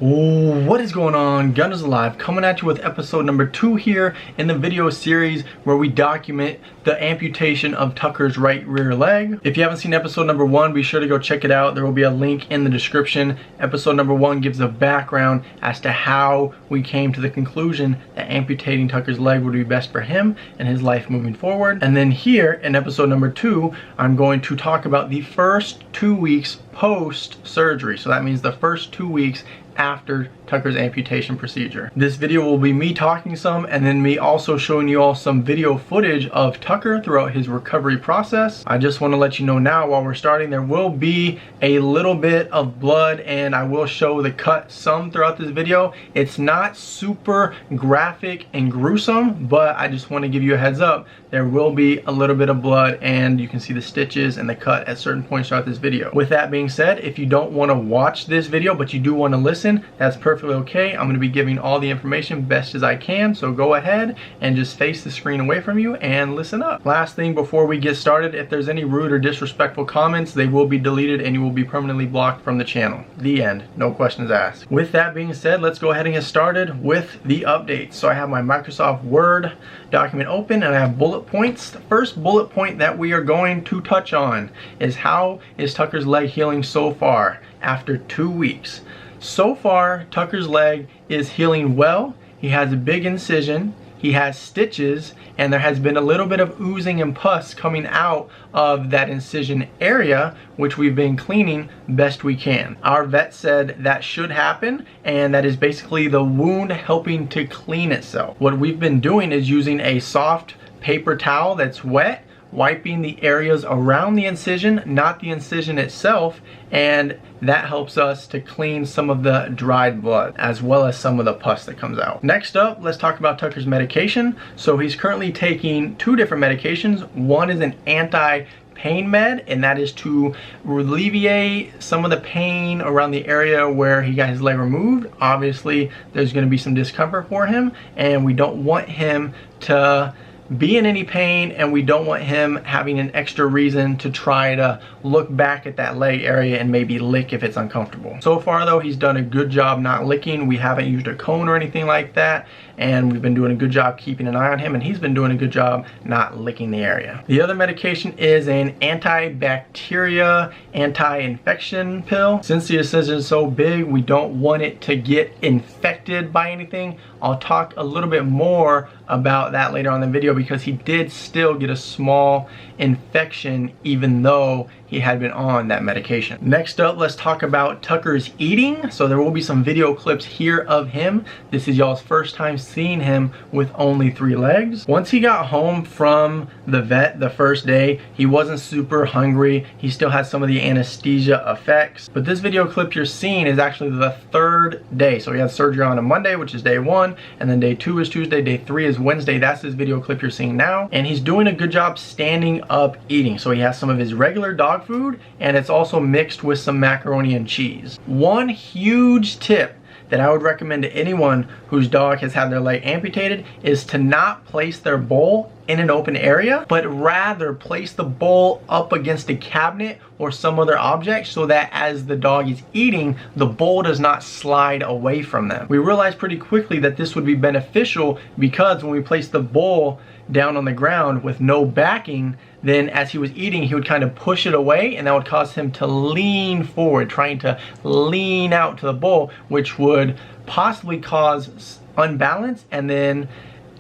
What is going on? Gunners Alive coming at you with episode number 2 here in the video series where we document the amputation of Tucker's right rear leg. If you haven't seen episode number 1, be sure to go check it out. There will be a link in the description. Episode number 1 gives a background as to how we came to the conclusion that amputating Tucker's leg would be best for him and his life moving forward. And then here in episode number 2, I'm going to talk about the first 2 weeks post surgery. So that means the first 2 weeks after Tucker's amputation procedure. This video will be me talking some and then me also showing you all some video footage of Tucker throughout his recovery process. I just want to let you know now while we're starting, there will be a little bit of blood and I will show the cut some throughout this video. It's not super graphic and gruesome, but I just want to give you a heads up. There will be a little bit of blood and you can see the stitches and the cut at certain points throughout this video. With that being said, if you don't want to watch this video but you do want to listen, that's perfectly okay. I'm going to be giving all the information best as I can, so go ahead and just face the screen away from you and listen up. Last thing before we get started, if there's any rude or disrespectful comments, they will be deleted and you will be permanently blocked from the channel. The end. No questions asked. With that being said, let's go ahead and get started with the updates. So I have my Microsoft Word document open and I have bullet points. The first bullet point that we are going to touch on is how is Tucker's leg healing so far after 2 weeks. So far, Tucker's leg is healing well. He has a big incision, he has stitches, and there has been a little bit of oozing and pus coming out of that incision area, which we've been cleaning best we can. Our vet said that should happen, and that is basically the wound helping to clean itself. What we've been doing is using a soft paper towel that's wet, wiping the areas around the incision, not the incision itself, and that helps us to clean some of the dried blood as well as some of the pus that comes out. Next up, let's talk about Tucker's medication. So he's currently taking 2 different medications. One is an anti-pain med, and that is to alleviate some of the pain around the area where he got his leg removed. Obviously, there's going to be some discomfort for him, and we don't want him to be in any pain, and we don't want him having an extra reason to try to look back at that leg area and maybe lick if it's uncomfortable. So far though, he's done a good job not licking. We haven't used a cone or anything like that, and we've been doing a good job keeping an eye on him, and he's been doing a good job not licking the area. The other medication is an antibacteria, anti-infection pill. Since the incision is so big, we don't want it to get infected by anything. I'll talk a little bit more about that later on in the video because he did still get a small infection even though he had been on that medication. Next up, let's talk about Tucker's eating. So there will be some video clips here of him. This is y'all's first time seeing him with only 3 legs. Once he got home from the vet the first day, he wasn't super hungry. He still had some of the anesthesia effects. But this video clip you're seeing is actually the 3rd day. So he had surgery on a Monday, which is day 1, and then day 2 is Tuesday, day 3 is Wednesday. That's this video clip you're seeing now. And he's doing a good job standing up eating. So he has some of his regular dog food, and it's also mixed with some macaroni and cheese. One huge tip that I would recommend to anyone whose dog has had their leg amputated is to not place their bowl in an open area, but rather place the bowl up against a cabinet or some other object so that as the dog is eating, the bowl does not slide away from them. We realized pretty quickly that this would be beneficial because when we place the bowl down on the ground with no backing, then as he was eating, he would kind of push it away, and that would cause him to lean forward, trying to lean out to the bowl, which would possibly cause unbalance, and then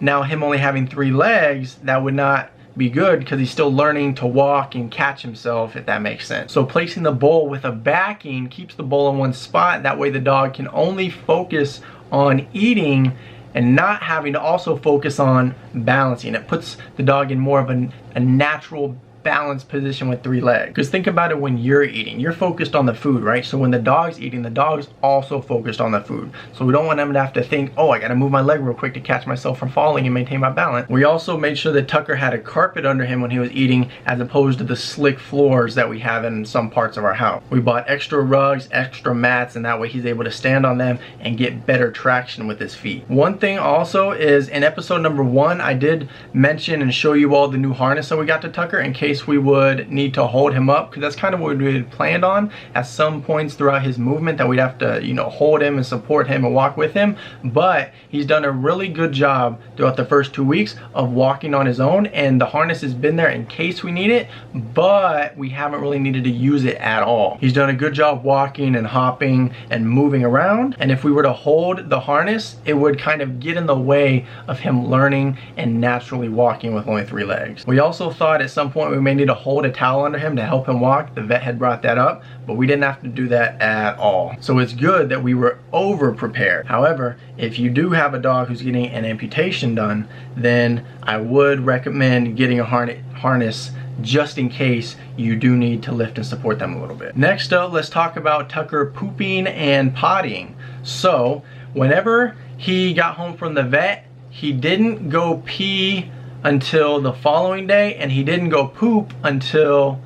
now him only having 3 legs, that would not be good because he's still learning to walk and catch himself, if that makes sense. So placing the bowl with a backing keeps the bowl in one spot. That way the dog can only focus on eating and not having to also focus on balancing. It puts the dog in more of a natural balanced position with 3 legs. Because think about it, when you're eating, you're focused on the food, right? So when the dog's eating, the dog's also focused on the food. So we don't want them to have to think, oh, I gotta move my leg real quick to catch myself from falling and maintain my balance. We also made sure that Tucker had a carpet under him when he was eating, as opposed to the slick floors that we have in some parts of our house. We bought extra rugs, extra mats, and that way he's able to stand on them and get better traction with his feet. One thing also is in episode number 1, I did mention and show you all the new harness that we got to Tucker in case case we would need to hold him up, because that's kind of what we had planned on at some points throughout his movement, that we'd have to, you know, hold him and support him and walk with him. But he's done a really good job throughout the first 2 weeks of walking on his own, and the harness has been there in case we need it, but we haven't really needed to use it at all. He's done a good job walking and hopping and moving around, and if we were to hold the harness, it would kind of get in the way of him learning and naturally walking with only 3 legs. We also thought at some point we may need to hold a towel under him to help him walk. The vet had brought that up, but we didn't have to do that at all. So it's good that we were over prepared. However, if you do have a dog who's getting an amputation done, then I would recommend getting a harness just in case you do need to lift and support them a little bit. Next up, let's talk about Tucker pooping and pottying. So whenever he got home from the vet, he didn't go pee until the following day, and he didn't go poop until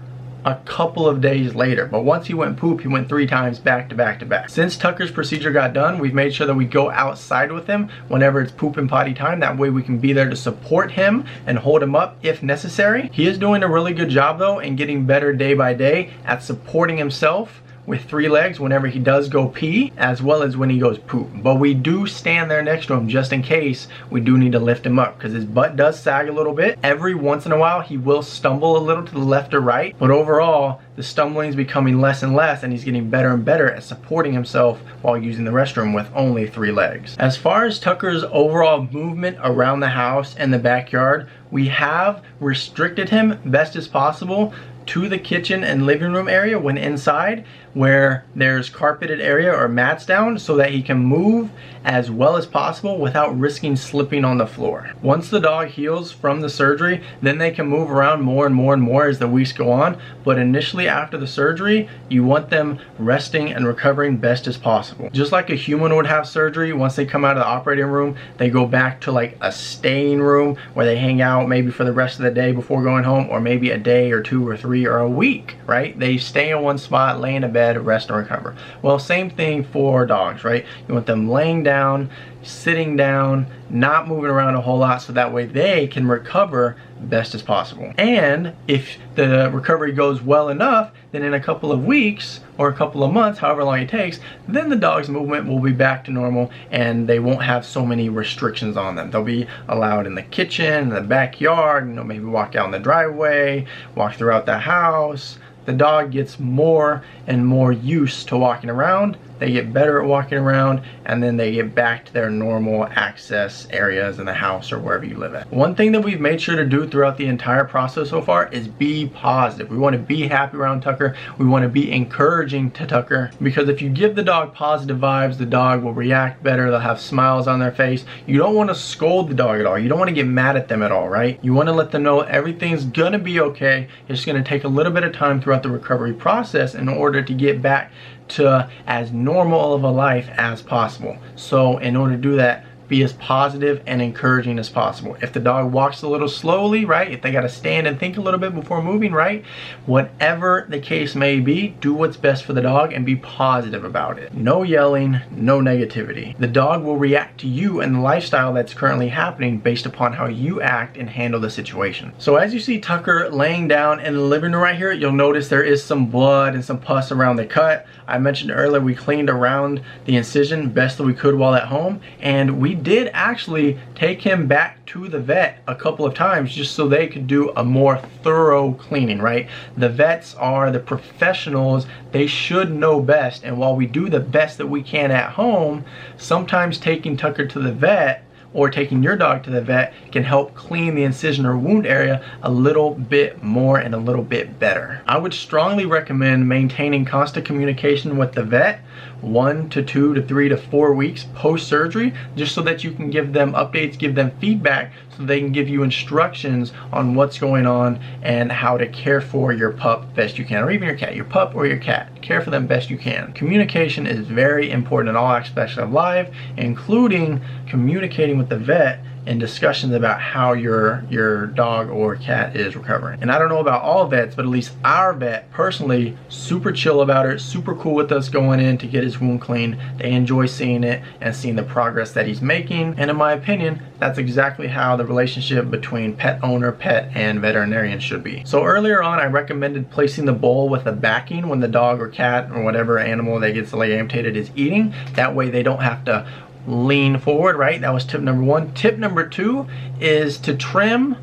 a couple of days later. But once he went poop, he went 3 times back to back to back. Since Tucker's procedure got done, we've made sure that we go outside with him whenever it's poop and potty time. That way we can be there to support him and hold him up if necessary. He is doing a really good job though, and getting better day by day at supporting himself with 3 legs whenever he does go pee, as well as when he goes poop. But we do stand there next to him just in case we do need to lift him up, because his butt does sag a little bit. Every once in a while he will stumble a little to the left or right, but overall the stumbling is becoming less and less, and he's getting better and better at supporting himself while using the restroom with only 3 legs. As far as Tucker's overall movement around the house and the backyard, we have restricted him best as possible to the kitchen and living room area when inside, where there's carpeted area or mats down, so that he can move as well as possible without risking slipping on the floor. Once the dog heals from the surgery, then they can move around more and more and more as the weeks go on, but initially after the surgery, you want them resting and recovering best as possible. Just like a human would have surgery, once they come out of the operating room, they go back to like a staying room where they hang out maybe for the rest of the day before going home, or maybe a day or 2 or 3 or a week, right? They stay in one spot, lay in a bed, rest and recover. Well, same thing for dogs, right? You want them laying down, sitting down, not moving around a whole lot, so that way they can recover best as possible. And if the recovery goes well enough, then in a couple of weeks or a couple of months, however long it takes, then the dog's movement will be back to normal, and they won't have so many restrictions on them. They'll be allowed in the kitchen, in the backyard, you know, maybe walk out in the driveway, walk throughout the house. The dog gets more and more used to walking around. They get better at walking around, and then they get back to their normal access areas in the house or wherever you live at. One thing that we've made sure to do throughout the entire process so far is be positive. We want to be happy around Tucker. We want to be encouraging to Tucker, because if you give the dog positive vibes, the dog will react better. They'll have smiles on their face. You don't want to scold the dog at all. You don't want to get mad at them at all, right? You want to let them know everything's gonna be okay. It's gonna take a little bit of time throughout the recovery process in order to get back to as normal of a life as possible. So in order to do that, be as positive and encouraging as possible. If the dog walks a little slowly, right? If they got to stand and think a little bit before moving, right? Whatever the case may be, do what's best for the dog and be positive about it. No yelling, no negativity. The dog will react to you and the lifestyle that's currently happening based upon how you act and handle the situation. So as you see Tucker laying down in the living room right here, you'll notice there is some blood and some pus around the cut. I mentioned earlier we cleaned around the incision best that we could while at home, and we did actually take him back to the vet a couple of times just so they could do a more thorough cleaning, right? The vets are the professionals. They should know best, and while we do the best that we can at home, sometimes taking Tucker to the vet or taking your dog to the vet can help clean the incision or wound area a little bit more and a little bit better. I would strongly recommend maintaining constant communication with the vet 1 to 2 to 3 to 4 weeks post-surgery, just so that you can give them updates, give them feedback, so they can give you instructions on what's going on and how to care for your pup best you can, or even your cat, your pup or your cat. Care for them best you can. Communication is very important in all aspects of life, including communicating with the vet and discussions about how your dog or cat is recovering. And I don't know about all vets, but at least our vet personally, super chill about it, super cool with us going in to get his wound cleaned. They enjoy seeing it and seeing the progress that he's making. And in my opinion, that's exactly how the relationship between pet owner, pet, and veterinarian should be. So earlier on, I recommended placing the bowl with a backing when the dog or cat or whatever animal that gets the leg amputated is eating. That way they don't have to lean forward, right? That was tip number one. Tip number two is to trim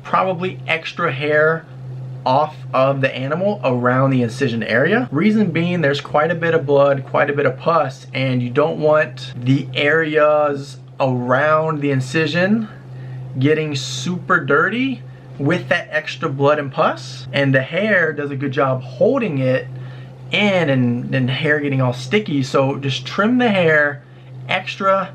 probably extra hair off of the animal around the incision area. Reason being, there's quite a bit of blood, quite a bit of pus, and you don't want the areas around the incision getting super dirty with that extra blood and pus. And the hair does a good job holding it in, and then the hair getting all sticky. So just trim the hair extra,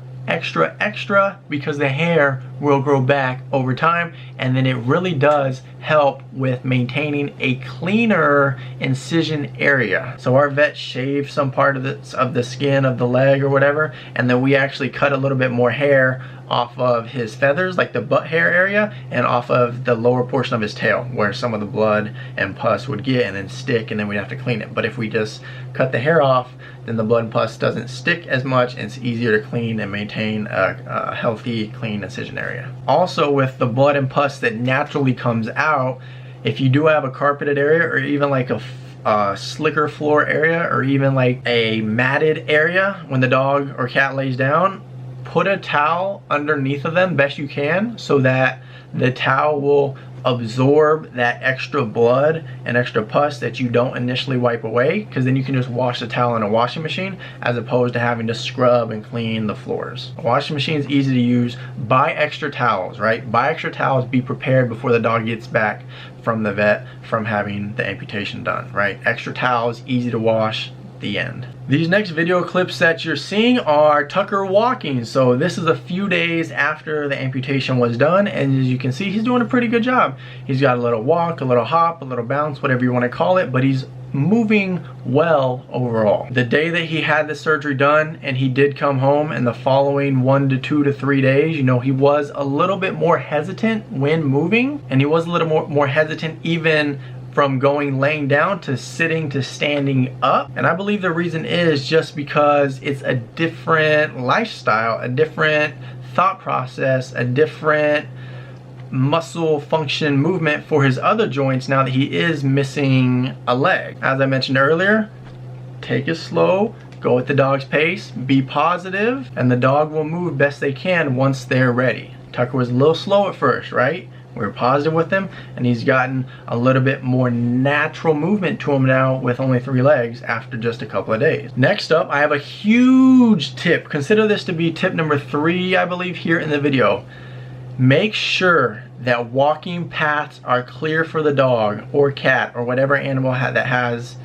because the hair will grow back over time, and then it really does help with maintaining a cleaner incision area. So our vet shaved some part of the skin of the leg or whatever, and then we actually cut a little bit more hair off of his feathers, like the butt hair area, and off of the lower portion of his tail where some of the blood and pus would get and then stick, and then we'd have to clean it. But if we just cut the hair off, then the blood and pus doesn't stick as much, and it's easier to clean and maintain a healthy, clean incision area. Also, with the blood and pus that naturally comes out, if you do have a carpeted area or even like a slicker floor area or even like a matted area when the dog or cat lays down, put a towel underneath of them best you can, so that the towel will absorb that extra blood and extra pus that you don't initially wipe away, because then you can just wash the towel in a washing machine as opposed to having to scrub and clean the floors. A washing machine is easy to use. Buy extra towels, right? Buy extra towels. Be prepared before the dog gets back from the vet from having the amputation done, right? Extra towels, easy to wash. The end. These next video clips that you're seeing are Tucker walking. So this is a few days after the amputation was done, and as you can see, he's doing a pretty good job. He's got a little walk, a little hop, a little bounce, whatever you want to call it, but he's moving well overall. The day that he had the surgery done and he did come home, in the following 1 to 2 to 3 days, you know, he was a little bit more hesitant when moving, and he was a little more hesitant even from laying down to sitting to standing up. And I believe the reason is just because it's a different lifestyle, a different thought process, a different muscle function movement for his other joints now that he is missing a leg. As I mentioned earlier, take it slow, go at the dog's pace, be positive, and the dog will move best they can once they're ready. Tucker was a little slow at first, right? We were positive with him, and he's gotten a little bit more natural movement to him now with only 3 legs after just a couple of days. Next up, I have a huge tip. Consider this to be tip number 3, I believe, here in the video. Make sure that walking paths are clear for the dog or cat or whatever animal that has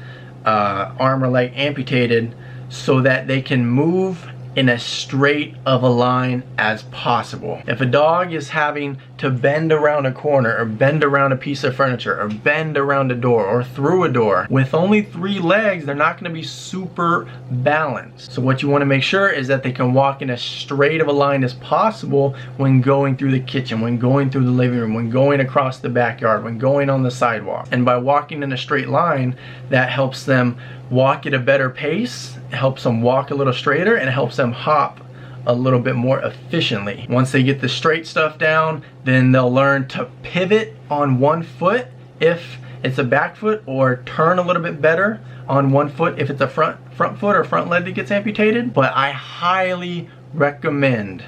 arm or leg amputated, so that they can move in as straight of a line as possible. If a dog is having to bend around a corner or bend around a piece of furniture or bend around a door or through a door, with only 3 legs, they're not going to be super balanced. So what you want to make sure is that they can walk in as straight of a line as possible when going through the kitchen, when going through the living room, when going across the backyard, when going on the sidewalk. And by walking in a straight line, that helps them walk at a better pace, it helps them walk a little straighter, and it helps them hop a little bit more efficiently. Once they get the straight stuff down, then they'll learn to pivot on one foot if it's a back foot, or turn a little bit better on one foot if it's a front foot or front leg that gets amputated. But I highly recommend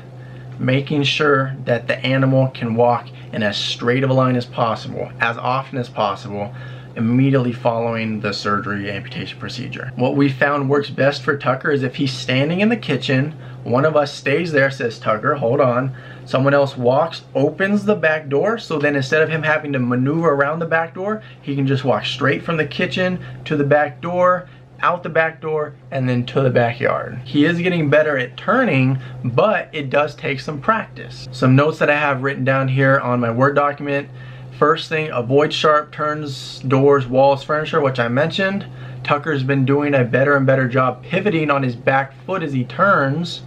making sure that the animal can walk in as straight of a line as possible, as often as possible, immediately following the surgery amputation procedure. What we found works best for Tucker is if he's standing in the kitchen, one of us stays there, says, "Tucker, hold on." Someone else walks, opens the back door, so then instead of him having to maneuver around the back door, he can just walk straight from the kitchen to the back door, out the back door, and then to the backyard. He is getting better at turning, but it does take some practice. Some notes that I have written down here on my Word document. First thing, avoid sharp turns, doors, walls, furniture, which I mentioned. Tucker's been doing a better and better job pivoting on his back foot as he turns.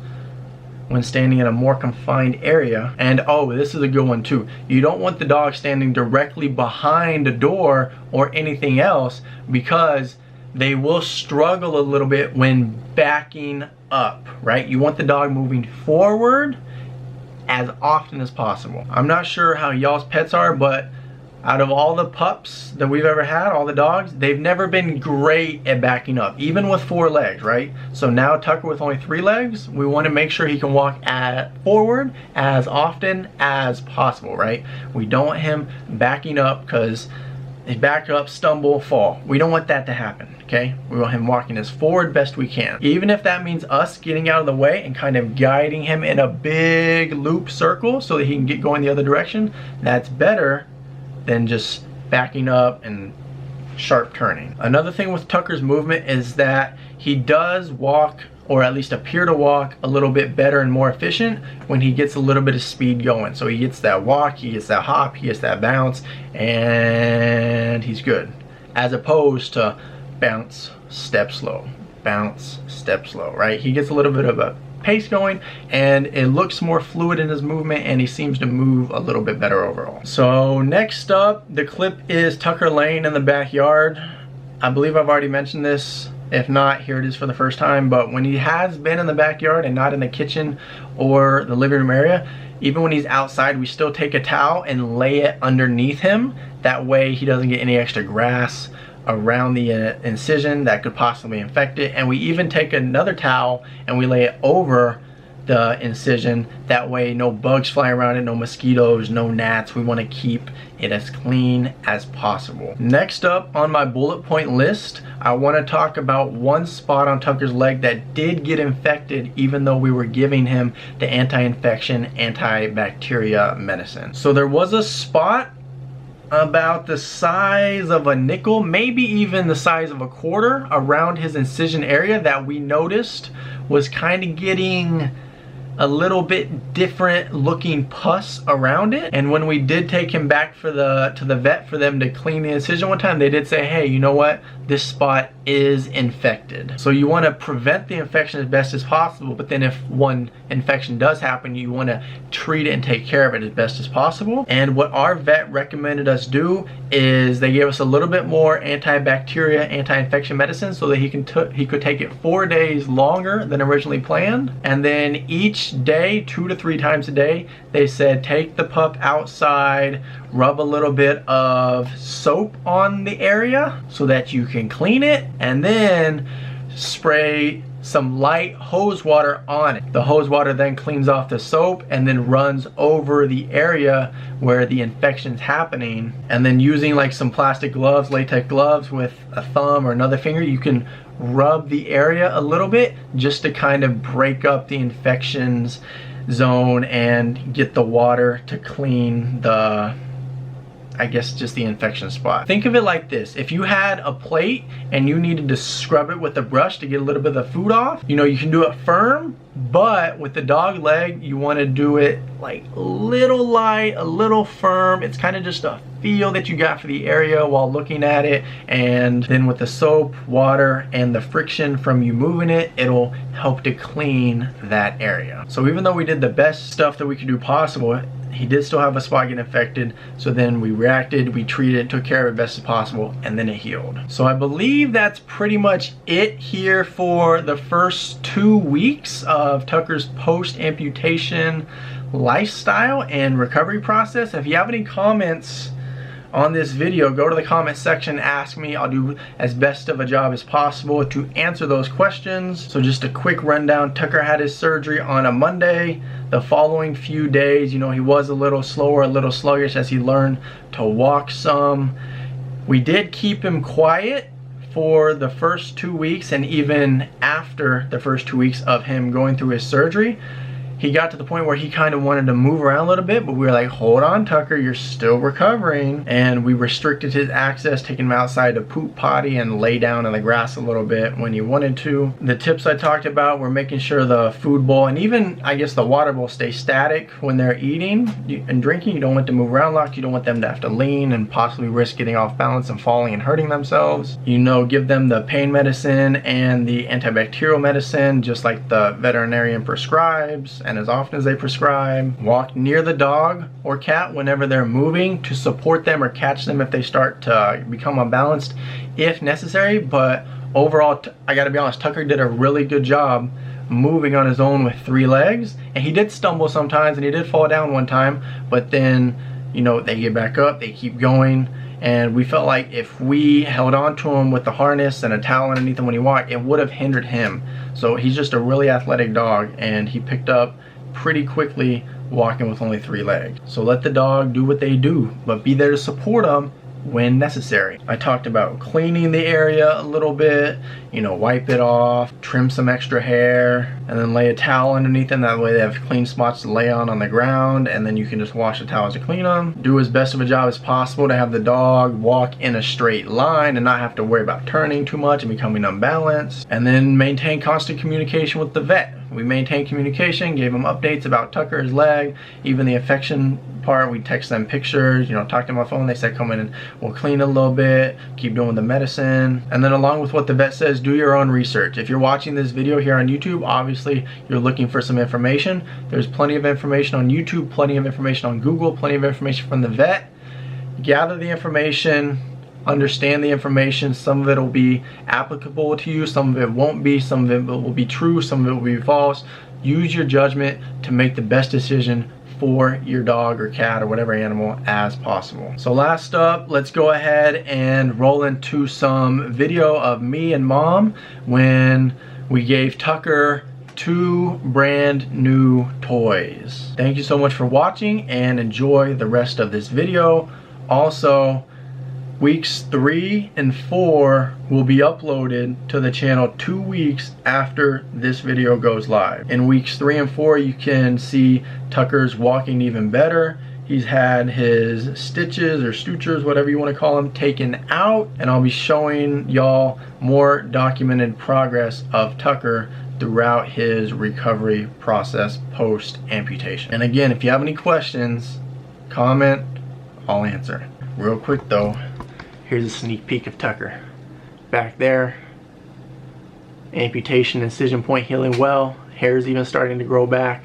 when standing in a more confined area. And oh, this is a good one too. You don't want the dog standing directly behind a door or anything else, because they will struggle a little bit when backing up, right? You want the dog moving forward as often as possible. I'm not sure how y'all's pets are, but out of all the pups that we've ever had, all the dogs, they've never been great at backing up, even with 4 legs, right? So now Tucker with only 3 legs, we want to make sure he can walk forward as often as possible, right? We don't want him backing up, because they back up, stumble, fall. We don't want that to happen, okay? We want him walking as forward best we can. Even if that means us getting out of the way and kind of guiding him in a big loop circle so that he can get going the other direction, that's better than just backing up and sharp turning. Another thing with Tucker's movement is that he does walk, or at least appear to walk, a little bit better and more efficient when he gets a little bit of speed going. So he gets that walk, he gets that hop, he gets that bounce, and he's good. As opposed to bounce, step slow, bounce, step slow, right? He gets a little bit of a pace going, and it looks more fluid in his movement, and he seems to move a little bit better overall. So next up, the clip is Tucker laying in the backyard. I believe I've already mentioned this. If not, here it is for the first time. But when he has been in the backyard and not in the kitchen or the living room area, even when he's outside, we still take a towel and lay it underneath him. That way he doesn't get any extra grass around the incision that could possibly infect it. And we even take another towel and we lay it over the incision. That way no bugs fly around it, no mosquitoes, no gnats. We want to keep it as clean as possible. Next up on my bullet point list, I want to talk about one spot on Tucker's leg that did get infected even though we were giving him the anti-infection, antibacteria medicine. So there was a spot about the size of a nickel, maybe even the size of a quarter, around his incision area that we noticed was kind of getting a little bit different looking pus around it. And when we did take him back to the vet for them to clean the incision one time, they did say, hey, you know what, this spot is infected. So you want to prevent the infection as best as possible, but then if one infection does happen, you want to treat it and take care of it as best as possible. And what our vet recommended us do is they gave us a little bit more antibacteria, anti-infection medicine so that he could take it 4 days longer than originally planned. And then each day, 2 to 3 times a day, they said take the pup outside, rub a little bit of soap on the area so that you can clean it, and then spray some light hose water on it. The hose water then cleans off the soap and then runs over the area where the infection's happening. And then using like some plastic gloves, latex gloves with a thumb or another finger, you can rub the area a little bit just to kind of break up the infections zone and get the water to clean the, I guess, just the infection spot. Think of it like this. If you had a plate and you needed to scrub it with a brush to get a little bit of the food off, you know, you can do it firm, but with the dog leg, you want to do it like a little light, a little firm. It's kind of just a feel that you got for the area while looking at it. And then with the soap, water, and the friction from you moving it, it'll help to clean that area. So even though we did the best stuff that we could do possible, he did still have a spot get infected. So then we reacted, we treated, took care of it best as possible, and then it healed. So I believe that's pretty much it here for the first 2 weeks of Tucker's post-amputation lifestyle and recovery process. If you have any comments on this video, go to the comment section, ask me. I'll do as best of a job as possible to answer those questions. So just a quick rundown. Tucker had his surgery on a Monday. The following few days, you know, he was a little slower, a little sluggish as he learned to walk some. We did keep him quiet for the first 2 weeks, and even after the first 2 weeks of him going through his surgery, he got to the point where he kind of wanted to move around a little bit, but we were like, hold on, Tucker, you're still recovering. And we restricted his access, taking him outside to poop, potty, and lay down in the grass a little bit when he wanted to. The tips I talked about were making sure the food bowl and even, I guess, the water bowl stay static when they're eating and drinking. You don't want them to move around locked. You don't want them to have to lean and possibly risk getting off balance and falling and hurting themselves. You know, give them the pain medicine and the antibacterial medicine, just like the veterinarian prescribes. and as often as they prescribe. Walk near the dog or cat whenever they're moving to support them or catch them if they start to become unbalanced if necessary. But overall, I gotta be honest, Tucker did a really good job moving on his own with 3 legs, and he did stumble sometimes and he did fall down one time, but then, you know, they get back up, they keep going. And we felt like if we held on to him with the harness and a towel underneath him when he walked, it would have hindered him. So he's just a really athletic dog, and he picked up pretty quickly walking with only 3 legs. So let the dog do what they do, but be there to support them when necessary. I talked about cleaning the area a little bit, you know, wipe it off, trim some extra hair, and then lay a towel underneath them. That way they have clean spots to lay on the ground, and then you can just wash the towels to clean them. Do as best of a job as possible to have the dog walk in a straight line and not have to worry about turning too much and becoming unbalanced. And then maintain constant communication with the vet. We maintained communication, gave them updates about Tucker's leg, even the infection part. We text them pictures, you know, talk to them on the phone. They said come in and we'll clean a little bit, keep doing the medicine. And then along with what the vet says, do your own research. If you're watching this video here on YouTube, obviously you're looking for some information. There's plenty of information on YouTube, plenty of information on Google, plenty of information from the vet. Gather the information, understand the information. Some of it will be applicable to you, some of it won't be, some of it will be true, some of it will be false. Use your judgment to make the best decision for your dog or cat or whatever animal as possible. So last up, let's go ahead and roll into some video of me and Mom when we gave Tucker 2 brand new toys. Thank you so much for watching and enjoy the rest of this video. Also, weeks 3 and 4 will be uploaded to the channel 2 weeks after this video goes live. In weeks 3 and 4, you can see Tucker's walking even better. He's had his stitches or sutures, whatever you want to call them, taken out, and I'll be showing y'all more documented progress of Tucker throughout his recovery process post amputation. And again, if you have any questions, comment, I'll answer. Real quick though, here's a sneak peek of Tucker. Back there, amputation incision point healing well. Hair's even starting to grow back.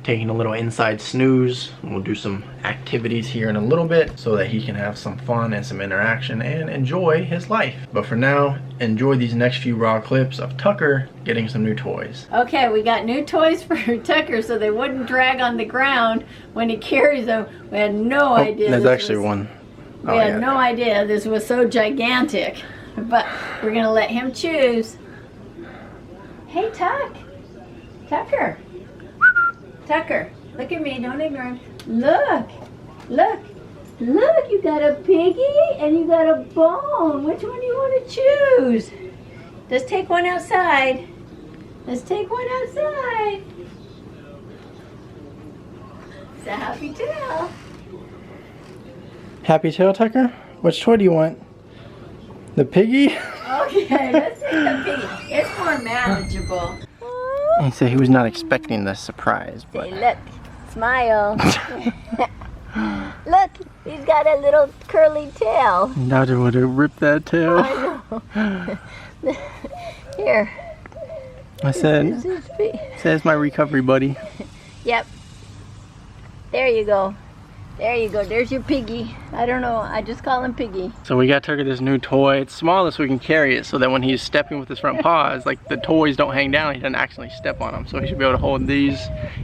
Taking a little inside snooze. We'll do some activities here in a little bit so that he can have some fun and some interaction and enjoy his life. But for now, enjoy these next few raw clips of Tucker getting some new toys. Okay, we got new toys for Tucker so they wouldn't drag on the ground when he carries them. We had no idea. There's actually one. We had no idea this was so gigantic, but we're gonna let him choose. Hey, Tucker, look at me, don't ignore him. Look, you got a piggy and you got a bone. Which one do you want to choose? Let's take one outside. It's a happy tail. Happy tail, Tucker? Which toy do you want? The piggy? Okay, let's take the piggy. It's more manageable. He said he was not expecting this surprise, but... Say, look, smile. Look, he's got a little curly tail. Doctor would have ripped that tail. I know. Here. I said, says my recovery buddy. Yep. There you go. There's your piggy. I don't know, I just call him Piggy. So we got Tucker this new toy. It's small so we can carry it so that when he's stepping with his front paws, like the toys don't hang down, he doesn't accidentally step on them. So he should be able to hold these,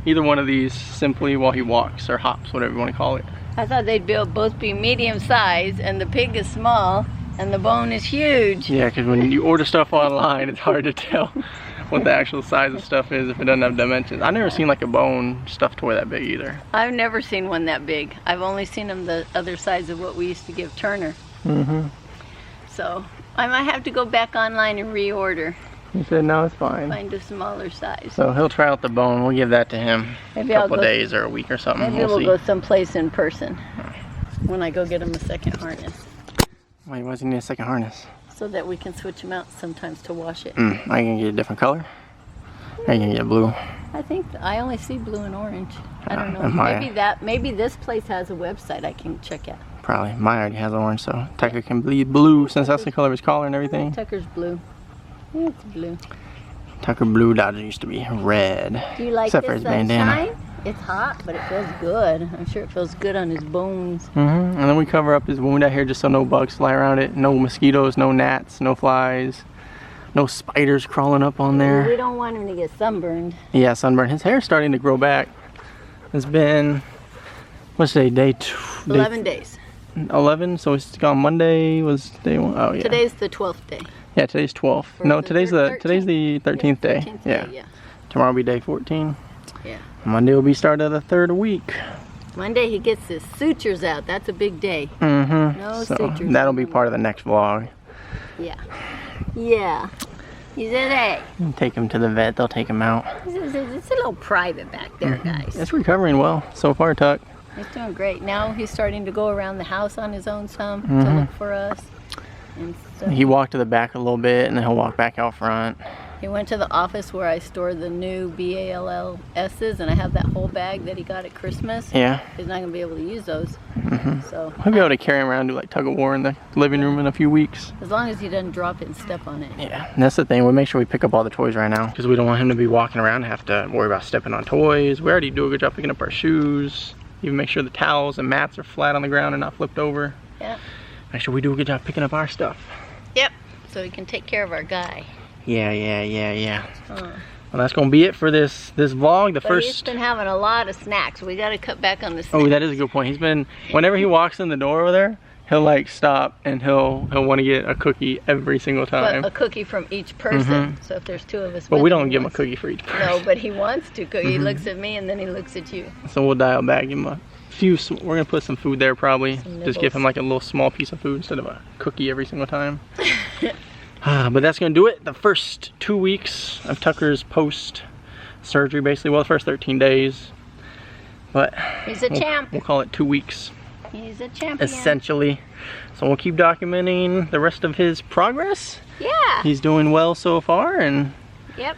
either one of these, simply while he walks or hops, whatever you want to call it. I thought they'd both be medium size, and the pig is small and the bone is huge. Yeah, because when you order stuff online, it's hard to tell what the actual size of stuff is if it doesn't have dimensions. I've never seen like a bone stuffed toy that big either. I've never seen one that big. I've only seen them the other size of what we used to give Turner. So I might have to go back online and reorder. He said no, it's fine. Find a smaller size. So he'll try out the bone. We'll give that to him maybe a couple days or a week or something. Maybe we'll go someplace in person when I go get him a second harness. Wait, why does he need a second harness? So that we can switch them out sometimes to wash it. Are you gonna get a different color? Are you gonna get blue? I think I only see blue and orange. I don't know. Maybe this place has a website I can check out. Probably. Mine already has orange, so Tucker can bleed blue since that's the color of his collar and everything. Tucker's blue. Yeah, it's blue. Tucker Blue Dodger used to be red. Do you like except for this his bandana. sunshine? It's hot, but it feels good. I'm sure it feels good on his bones. And then we cover up his wound out here just so no bugs fly around it. No mosquitoes, no gnats, no flies, no spiders crawling up on there. We don't want him to get sunburned. Yeah, sunburn. His hair's starting to grow back. It's been, what's today, 11 days. 11, so it's gone. Monday was day 1. Oh yeah. Today's the 12th day. Yeah, today's 12th. No, today's the 13th day. 13th Yeah. day, yeah. Tomorrow will be day 14. Yeah. Monday will be start of the 3rd week. Monday he gets his sutures out. That's a big day. So sutures. that'll be part of the next vlog. Yeah. Yeah. He's in A. Take him to the vet. They'll take him out. It's a little private back there, guys. It's recovering well so far, Tuck. He's doing great. Now he's starting to go around the house on his own some to look for us. And so He walked to the back a little bit, and then he'll walk back out front. he went to the office where I store the new BALLS's, and I have that whole bag that he got at Christmas. Yeah. He's not going to be able to use those. So We'll be able to carry him around and do like tug of war in the living room in a few weeks. as long as he doesn't drop it and step on it. Yeah, and that's the thing. We make sure we pick up all the toys right now because we don't want him to be walking around and have to worry about stepping on toys. We already do a good job picking up our shoes. Even make sure the towels and mats are flat on the ground and not flipped over. Yeah. Make sure we do a good job picking up our stuff. Yep. So he can take care of our guy. Yeah. Well, that's gonna be it for this vlog. But he's been having a lot of snacks. We got to cut back on the snacks. Oh, that is a good point. He's been, whenever he walks in the door over there, he'll like stop and he'll want to get a cookie every single time. But a cookie from each person. So if there's 2 of us. But with we him, don't he give him a wants- cookie for each person. No, but he wants to. He looks at me and then he looks at you. So we'll dial back, give him a few, we're gonna put some food there probably. Some Just give him nibbles. like a little small piece of food instead of a cookie every single time. But that's gonna do it. The first 2 weeks of Tucker's post-surgery, basically. Well, the first 13 days. But He's a champ. we'll call it 2 weeks, He's a champion. essentially. So we'll keep documenting the rest of his progress. Yeah. He's doing well so far, and Yep.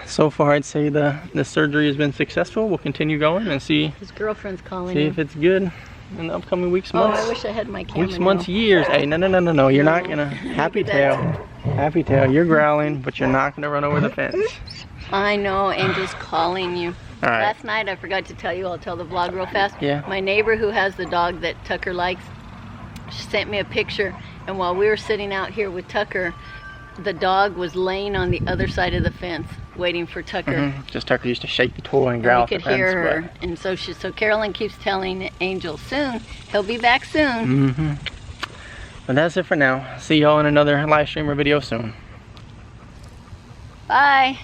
so far I'd say the surgery has been successful. We'll continue going and see His girlfriend's calling if him. it's good in the upcoming weeks, Oh, months. I wish I had my camera. Weeks, now. months, years. Hey, no. You're not gonna. Happy tail. Happy tail. You're growling, but you're not gonna run over the fence. I know, Angel's calling you. All right. Last night, I forgot to tell you, I'll tell the vlog real fast. Yeah. My neighbor who has the dog that Tucker likes, she sent me a picture, and while we were sitting out here with Tucker, the dog was laying on the other side of the fence, waiting for Tucker. Just Tucker used to shake the toy and And growl we at the could fence. hear her, and so Carolyn keeps telling Angel soon, he'll be back soon. But that's it for now. See y'all in another live stream or video soon. Bye.